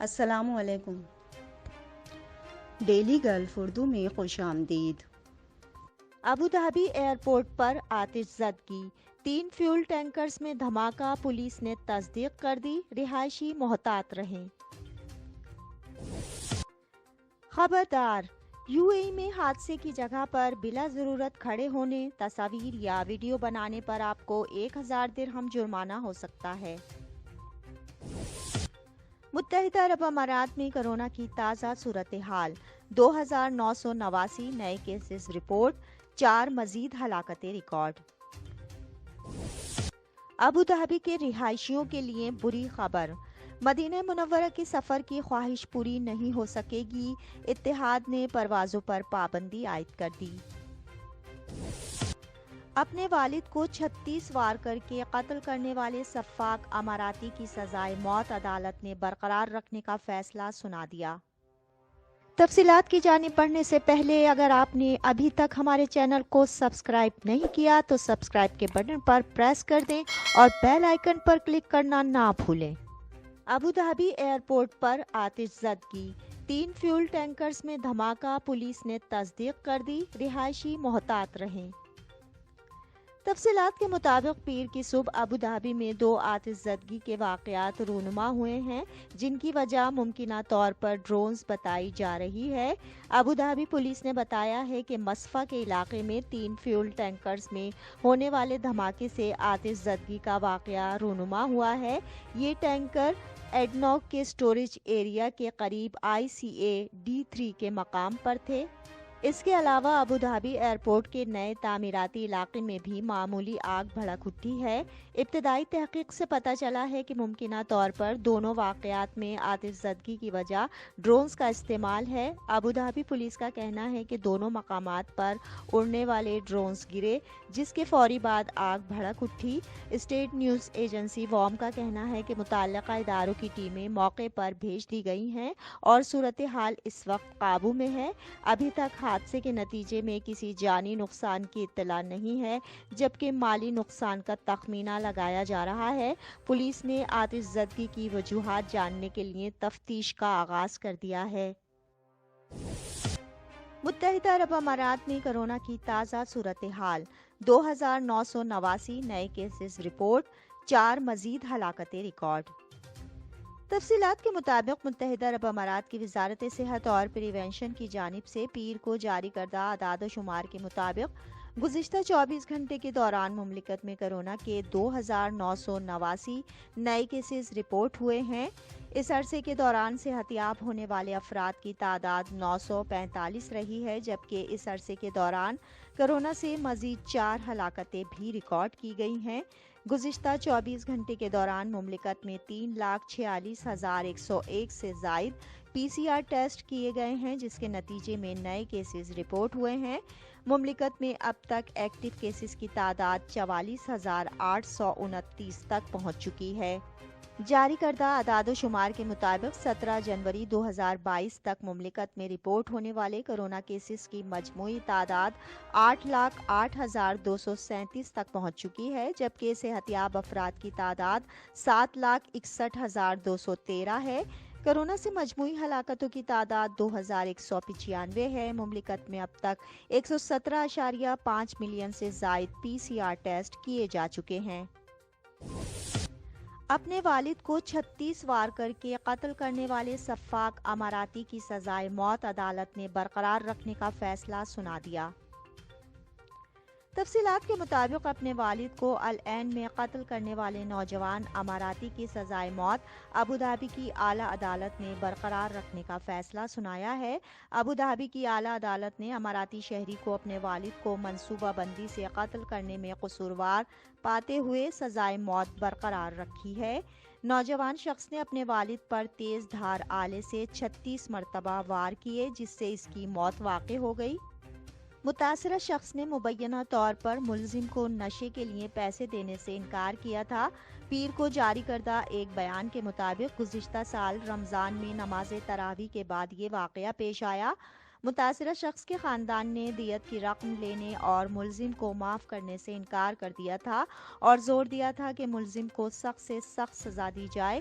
السلام علیکم۔ Daily golf Urdu میں خوش آمدید۔ ابوظہبی ایئرپورٹ پر آتش زدگی، 3 فیول ٹینکرز میں دھماکہ، پولیس نے تصدیق کر دی، رہائشی محتاط رہیں۔ خبردار، یو اے ای میں حادثے کی جگہ پر بلا ضرورت کھڑے ہونے، تصاویر یا ویڈیو بنانے پر آپ کو 1000 درہم جرمانہ ہو سکتا ہے۔ متحدہ عرب امارات میں کرونا کی تازہ صورتحال، 2989 نئے کیسز رپورٹ، 4 مزید ہلاکتیں ریکارڈ۔ ابوظہبی کے رہائشیوں کے لیے بری خبر، مدینہ منورہ کے سفر کی خواہش پوری نہیں ہو سکے گی، اتحاد نے پروازوں پر پابندی عائد کر دی۔ اپنے والد کو 36 وار کر کے قتل کرنے والے سفاک اماراتی کی سزائے موت عدالت نے برقرار رکھنے کا فیصلہ سنا دیا۔ تفصیلات کی جانب بڑھنے سے پہلے اگر آپ نے ابھی تک ہمارے چینل کو سبسکرائب نہیں کیا تو سبسکرائب کے بٹن پر پریس کر دیں اور بیل آئیکن پر کلک کرنا نہ بھولیں۔ ابوظہبی ایئرپورٹ پر آتش زدگی، 3 فیول ٹینکرز میں دھماکہ، پولیس نے تصدیق کر دی، رہائشی محتاط رہیں۔ تفصیلات کے مطابق پیر کی صبح ابوظہبی میں 2 آتش زدگی کے واقعات رونما ہوئے ہیں، جن کی وجہ ممکنہ طور پر ڈرونز بتائی جا رہی ہے۔ ابوظہبی پولیس نے بتایا ہے کہ مصفہ کے علاقے میں 3 فیول ٹینکرز میں ہونے والے دھماکے سے آتش زدگی کا واقعہ رونما ہوا ہے۔ یہ ٹینکر ایڈنوک کے سٹوریج ایریا کے قریب ICA-D3 کے مقام پر تھے۔ اس کے علاوہ ابوظہبی ایئرپورٹ کے نئے تعمیراتی علاقے میں بھی معمولی آگ بھڑک اٹھی ہے۔ ابتدائی تحقیق سے پتہ چلا ہے کہ ممکنہ طور پر دونوں واقعات میں آتش زدگی کی وجہ ڈرونز کا استعمال ہے۔ ابوظہبی پولیس کا کہنا ہے کہ دونوں مقامات پر اڑنے والے ڈرونز گرے، جس کے فوری بعد آگ بھڑک اٹھی۔ اسٹیٹ نیوز ایجنسی وام کا کہنا ہے کہ متعلقہ اداروں کی ٹیمیں موقع پر بھیج دی گئی ہیں اور صورتحال اس وقت قابو میں ہے۔ ابھی تک حادثے کے نتیجے میں کسی جانی نقصان کی اطلاع نہیں ہے، جبکہ مالی نقصان کا تخمینہ لگایا جا رہا ہے۔ پولیس نے آتش زدگی کی وجوہات جاننے کے لیے تفتیش کا آغاز کر دیا ہے۔ متحدہ عرب امارات میں کرونا کی تازہ صورتحال، 2989 نئے کیسز رپورٹ، 4 مزید ہلاکتیں ریکارڈ۔ تفصیلات کے مطابق متحدہ عرب امارات کی وزارت صحت اور پریونشن کی جانب سے پیر کو جاری کردہ اعداد و شمار کے مطابق گزشتہ 24 گھنٹے کے دوران مملکت میں کرونا کے 2989 نئے کیسز رپورٹ ہوئے ہیں۔ اس عرصے کے دوران صحت یاب ہونے والے افراد کی تعداد 945 رہی ہے، جبکہ اس عرصے کے دوران کرونا سے مزید 4 ہلاکتیں بھی ریکارڈ کی گئی ہیں۔ گزشتہ 24 گھنٹے کے دوران مملکت میں 3,46,101 سے زائد PCR ٹیسٹ کیے گئے ہیں، جس کے نتیجے میں نئے کیسز رپورٹ ہوئے ہیں۔ مملکت میں اب تک ایکٹیو کیسز کی تعداد 44,829 تک پہنچ چکی ہے۔ جاری کردہ اعداد و شمار کے مطابق 17 جنوری 2022 تک مملکت میں رپورٹ ہونے والے کرونا کیسز کی مجموعی تعداد 8,08,237 تک پہنچ چکی ہے، جبکہ صحت یاب افراد کی تعداد 7,61,213 ہے۔ کرونا سے مجموعی ہلاکتوں کی تعداد 2,195 ہے۔ مملکت میں اب تک 117.5 ملین سے زائد PCR ٹیسٹ کیے جا چکے ہیں۔ اپنے والد کو 36 وار کر کے قتل کرنے والے سفاک اماراتی کی سزائے موت عدالت نے برقرار رکھنے کا فیصلہ سنا دیا۔ تفصیلات کے مطابق اپنے والد کو العین میں قتل کرنے والے نوجوان اماراتی کی سزائے موت ابوظہبی کی اعلیٰ عدالت نے برقرار رکھنے کا فیصلہ سنایا ہے۔ ابوظہبی کی اعلیٰ عدالت نے اماراتی شہری کو اپنے والد کو منصوبہ بندی سے قتل کرنے میں قصوروار پاتے ہوئے سزائے موت برقرار رکھی ہے۔ نوجوان شخص نے اپنے والد پر تیز دھار آلے سے 36 مرتبہ وار کیے، جس سے اس کی موت واقع ہو گئی۔ متاثرہ شخص نے مبینہ طور پر ملزم کو نشے کے لیے پیسے دینے سے انکار کیا تھا۔ پیر کو جاری کردہ ایک بیان کے مطابق گزشتہ سال رمضان میں نماز تراویح کے بعد یہ واقعہ پیش آیا۔ متاثرہ شخص کے خاندان نے دیت کی رقم لینے اور ملزم کو معاف کرنے سے انکار کر دیا تھا اور زور دیا تھا کہ ملزم کو سخت سے سخت سزا دی جائے۔